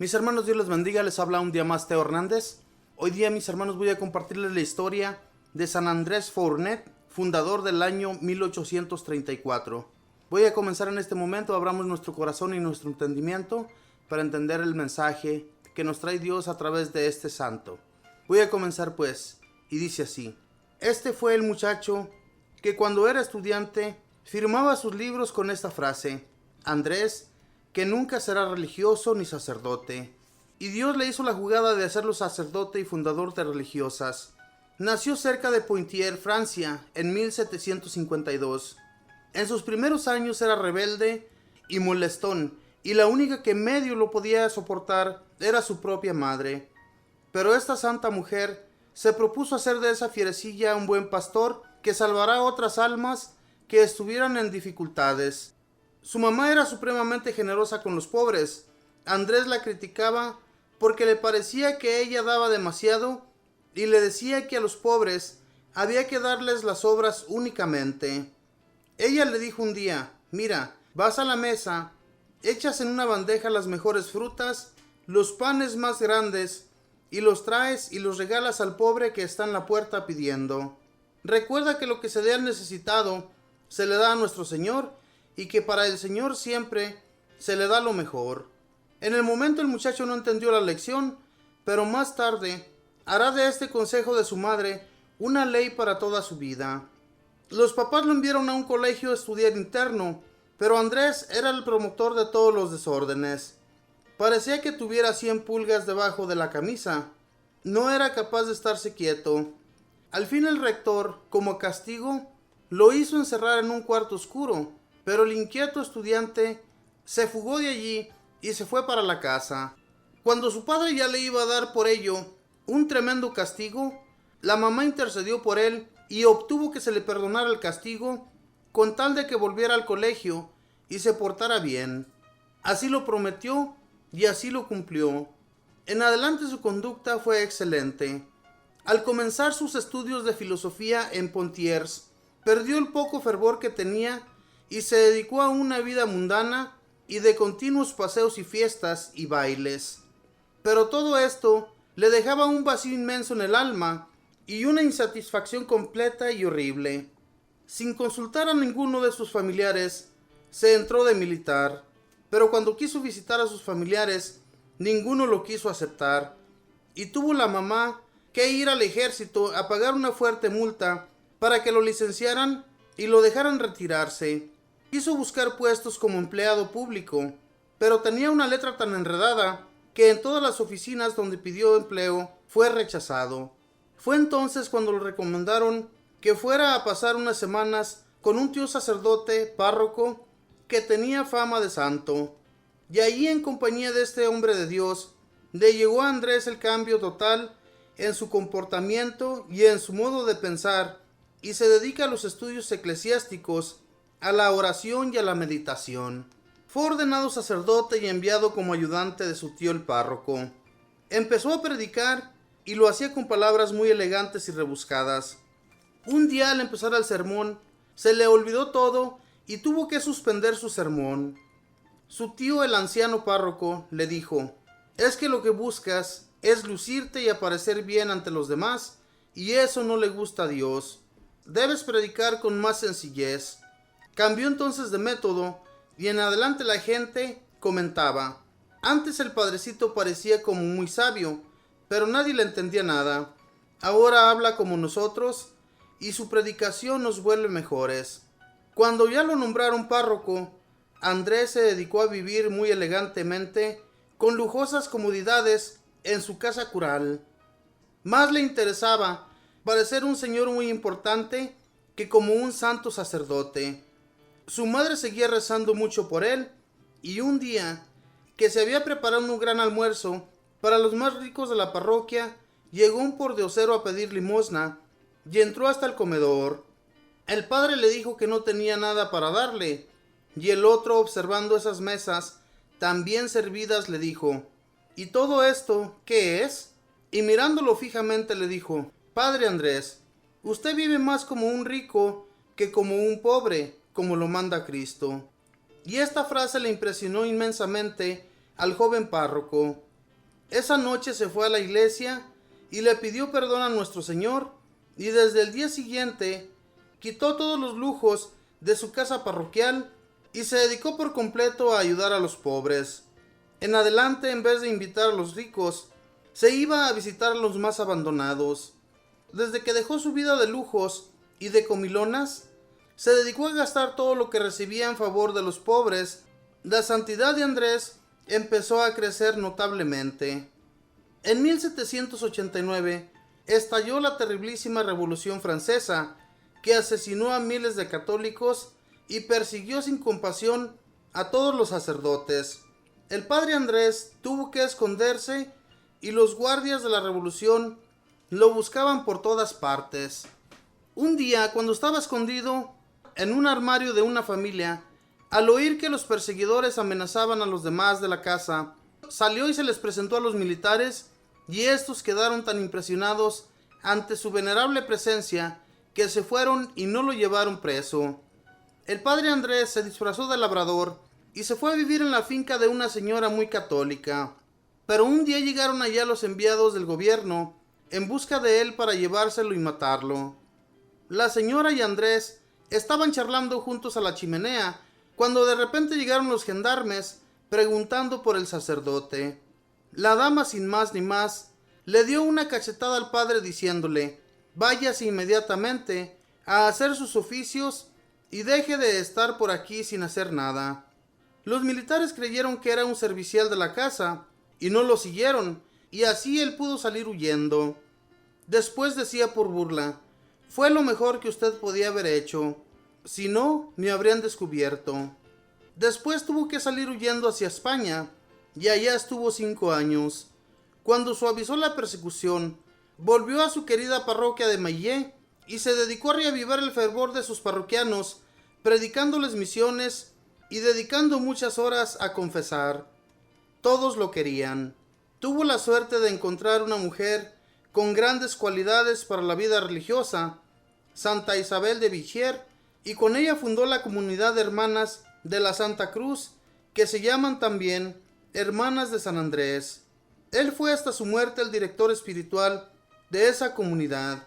Mis hermanos, Dios les bendiga, les habla un día más Teo Hernández. Hoy día, mis hermanos, voy a compartirles la historia de San Andrés Fournet, fundador del año 1834. Voy a comenzar en este momento, abramos nuestro corazón y nuestro entendimiento para entender el mensaje que nos trae Dios a través de este santo. Voy a comenzar pues, y dice así: Este fue el muchacho que cuando era estudiante firmaba sus libros con esta frase: Andrés, que nunca será religioso ni sacerdote. Y Dios le hizo la jugada de hacerlo sacerdote y fundador de religiosas. Nació cerca de Poitiers, Francia, en 1752. En sus primeros años era rebelde y molestón, y la única que medio lo podía soportar era su propia madre. Pero esta santa mujer se propuso hacer de esa fierecilla un buen pastor que salvará a otras almas que estuvieran en dificultades. Su mamá era supremamente generosa con los pobres. Andrés la criticaba porque le parecía que ella daba demasiado y le decía que a los pobres había que darles las obras únicamente. Ella le dijo un día: mira, vas a la mesa, echas en una bandeja las mejores frutas, los panes más grandes, y los traes y los regalas al pobre que está en la puerta pidiendo. Recuerda que lo que se dé al necesitado se le da a nuestro Señor, y que para el Señor siempre se le da lo mejor. En el momento el muchacho no entendió la lección, pero más tarde hará de este consejo de su madre una ley para toda su vida. Los papás lo enviaron a un colegio a estudiar interno, pero Andrés era el promotor de todos los desórdenes. Parecía que tuviera 100 pulgas debajo de la camisa. No era capaz de estarse quieto. Al fin el rector, como castigo, lo hizo encerrar en un cuarto oscuro, pero el inquieto estudiante se fugó de allí y se fue para la casa. Cuando su padre ya le iba a dar por ello un tremendo castigo, la mamá intercedió por él y obtuvo que se le perdonara el castigo con tal de que volviera al colegio y se portara bien. Así lo prometió y así lo cumplió. En adelante su conducta fue excelente. Al comenzar sus estudios de filosofía en Poitiers, perdió el poco fervor que tenía y se dedicó a una vida mundana y de continuos paseos y fiestas y bailes. Pero todo esto le dejaba un vacío inmenso en el alma y una insatisfacción completa y horrible. Sin consultar a ninguno de sus familiares, se entró de militar, pero cuando quiso visitar a sus familiares, ninguno lo quiso aceptar, y tuvo la mamá que ir al ejército a pagar una fuerte multa para que lo licenciaran y lo dejaran retirarse. Quiso buscar puestos como empleado público, pero tenía una letra tan enredada que en todas las oficinas donde pidió empleo fue rechazado. Fue entonces cuando le recomendaron que fuera a pasar unas semanas con un tío sacerdote, párroco, que tenía fama de santo. Y allí, en compañía de este hombre de Dios, le llegó a Andrés el cambio total en su comportamiento y en su modo de pensar, y se dedica a los estudios eclesiásticos, a la oración y a la meditación. Fue ordenado sacerdote y enviado como ayudante de su tío el párroco. Empezó a predicar y lo hacía con palabras muy elegantes y rebuscadas. Un día, al empezar el sermón, se le olvidó todo y tuvo que suspender su sermón. Su tío, el anciano párroco, le dijo: es que lo que buscas es lucirte y aparecer bien ante los demás, y eso no le gusta a Dios. Debes predicar con más sencillez. Cambió entonces de método y en adelante la gente comentaba: antes el padrecito parecía como muy sabio, pero nadie le entendía nada. Ahora habla como nosotros y su predicación nos vuelve mejores. Cuando ya lo nombraron párroco, Andrés se dedicó a vivir muy elegantemente, con lujosas comodidades en su casa cural. Más le interesaba parecer un señor muy importante que como un santo sacerdote. Su madre seguía rezando mucho por él, y un día, que se había preparado un gran almuerzo para los más ricos de la parroquia, llegó un pordiosero a pedir limosna y entró hasta el comedor. El padre le dijo que no tenía nada para darle, y el otro, observando esas mesas tan bien servidas, le dijo: ¿y todo esto qué es? Y mirándolo fijamente le dijo: Padre Andrés, usted vive más como un rico que como un pobre, como lo manda Cristo. Y esta frase le impresionó inmensamente al joven párroco. Esa noche se fue a la iglesia y le pidió perdón a nuestro Señor, y desde el día siguiente quitó todos los lujos de su casa parroquial y se dedicó por completo a ayudar a los pobres. En adelante, en vez de invitar a los ricos, se iba a visitar a los más abandonados. Desde que dejó su vida de lujos y de comilonas, se dedicó a gastar todo lo que recibía en favor de los pobres. La santidad de Andrés empezó a crecer notablemente. En 1789 estalló la terribilísima Revolución Francesa, que asesinó a miles de católicos y persiguió sin compasión a todos los sacerdotes. El padre Andrés tuvo que esconderse y los guardias de la revolución lo buscaban por todas partes. Un día, cuando estaba escondido en un armario de una familia, al oír que los perseguidores amenazaban a los demás de la casa, salió y se les presentó a los militares, y estos quedaron tan impresionados ante su venerable presencia que se fueron y no lo llevaron preso. El padre Andrés se disfrazó de labrador y se fue a vivir en la finca de una señora muy católica. Pero un día llegaron allá los enviados del gobierno en busca de él para llevárselo y matarlo. La señora y Andrés estaban charlando juntos a la chimenea cuando de repente llegaron los gendarmes preguntando por el sacerdote. La dama, sin más ni más, le dio una cachetada al padre diciéndole: váyase inmediatamente a hacer sus oficios y deje de estar por aquí sin hacer nada. Los militares creyeron que era un servicial de la casa y no lo siguieron, y así él pudo salir huyendo. Después decía por burla: fue lo mejor que usted podía haber hecho, si no, me habrían descubierto. Después tuvo que salir huyendo hacia España, y allá estuvo 5 años. Cuando suavizó la persecución, volvió a su querida parroquia de Maillé y se dedicó a reavivar el fervor de sus parroquianos, predicándoles misiones y dedicando muchas horas a confesar. Todos lo querían. Tuvo la suerte de encontrar una mujer con grandes cualidades para la vida religiosa, Santa Isabel de Vichier, y con ella fundó la comunidad de hermanas de la Santa Cruz, que se llaman también Hermanas de San Andrés. Él fue hasta su muerte el director espiritual de esa comunidad.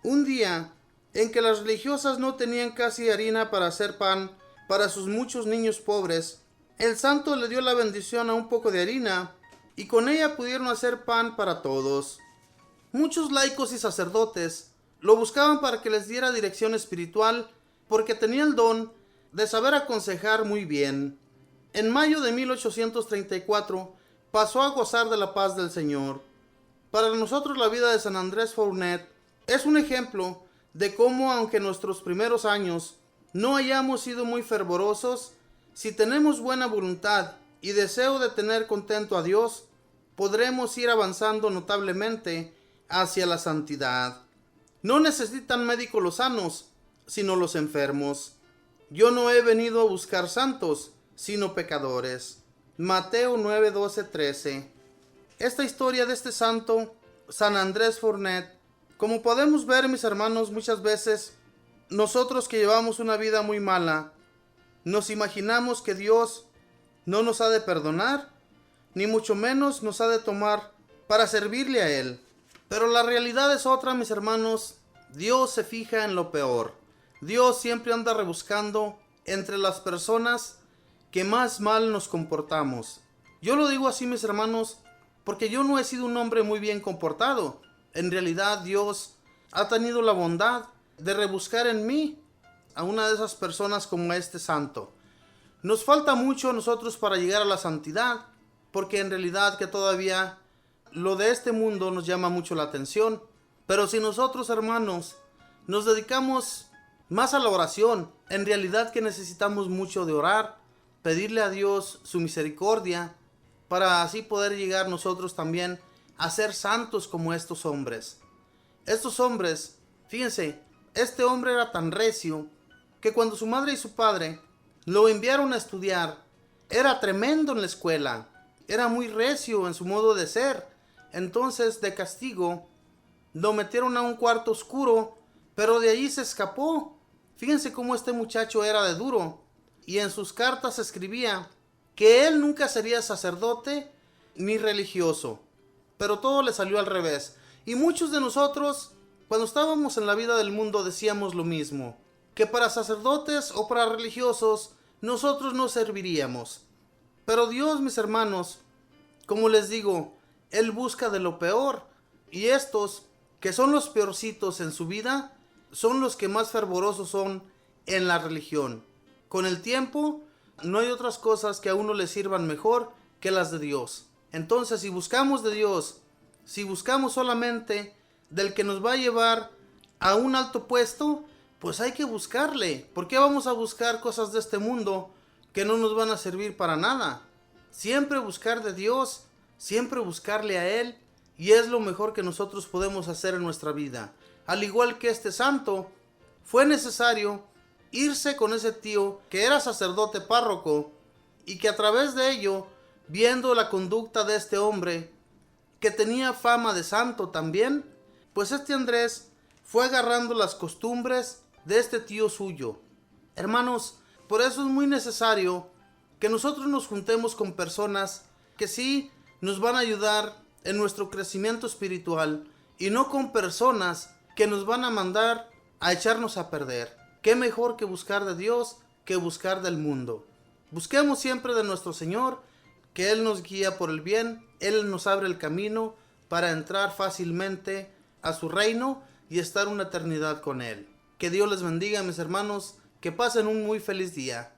Un día, en que las religiosas no tenían casi harina para hacer pan para sus muchos niños pobres, el santo le dio la bendición a un poco de harina, y con ella pudieron hacer pan para todos. Muchos laicos y sacerdotes lo buscaban para que les diera dirección espiritual, porque tenía el don de saber aconsejar muy bien. En mayo de 1834 pasó a gozar de la paz del Señor. Para nosotros la vida de San Andrés Fournet es un ejemplo de cómo, aunque en nuestros primeros años no hayamos sido muy fervorosos, si tenemos buena voluntad y deseo de tener contento a Dios, podremos ir avanzando notablemente hacia la santidad. No necesitan médicos los sanos, sino los enfermos. Yo no he venido a buscar santos, sino pecadores. Mateo 9, 12, 13. Esta historia de este santo, San Andrés Fournet, como podemos ver, mis hermanos, muchas veces nosotros que llevamos una vida muy mala, nos imaginamos que Dios no nos ha de perdonar, ni mucho menos nos ha de tomar para servirle a Él. Pero la realidad es otra, mis hermanos. Dios se fija en lo peor. Dios siempre anda rebuscando entre las personas que más mal nos comportamos. Yo lo digo así, mis hermanos, porque yo no he sido un hombre muy bien comportado. En realidad, Dios ha tenido la bondad de rebuscar en mí a una de esas personas como este santo. Nos falta mucho a nosotros para llegar a la santidad, porque en realidad que todavía lo de este mundo nos llama mucho la atención. Pero si nosotros, hermanos, nos dedicamos más a la oración, en realidad que necesitamos mucho de orar, pedirle a Dios su misericordia, para así poder llegar nosotros también a ser santos como estos hombres. Estos hombres, fíjense, este hombre era tan recio que cuando su madre y su padre lo enviaron a estudiar, era tremendo en la escuela, era muy recio en su modo de ser. Entonces, de castigo, lo metieron a un cuarto oscuro, pero de allí se escapó. Fíjense cómo este muchacho era de duro, y en sus cartas escribía que él nunca sería sacerdote ni religioso, pero todo le salió al revés. Y muchos de nosotros, cuando estábamos en la vida del mundo, decíamos lo mismo, que para sacerdotes o para religiosos nosotros no serviríamos. Pero Dios, mis hermanos, como les digo, Él busca de lo peor, y estos, que son los peorcitos en su vida, son los que más fervorosos son en la religión. Con el tiempo, no hay otras cosas que a uno le sirvan mejor que las de Dios. Entonces, si buscamos de Dios, si buscamos solamente del que nos va a llevar a un alto puesto, pues hay que buscarle. ¿Por qué vamos a buscar cosas de este mundo que no nos van a servir para nada? Siempre buscar de Dios, siempre buscarle a Él, y es lo mejor que nosotros podemos hacer en nuestra vida. Al igual que este santo, fue necesario irse con ese tío que era sacerdote párroco, y que a través de ello, viendo la conducta de este hombre, que tenía fama de santo también, pues este Andrés fue agarrando las costumbres de este tío suyo. Hermanos, por eso es muy necesario que nosotros nos juntemos con personas que sí nos van a ayudar en nuestro crecimiento espiritual, y no con personas que nos van a mandar a echarnos a perder. Qué mejor que buscar de Dios que buscar del mundo. Busquemos siempre de nuestro Señor, que Él nos guía por el bien, Él nos abre el camino para entrar fácilmente a su reino y estar una eternidad con Él. Que Dios les bendiga, mis hermanos, que pasen un muy feliz día.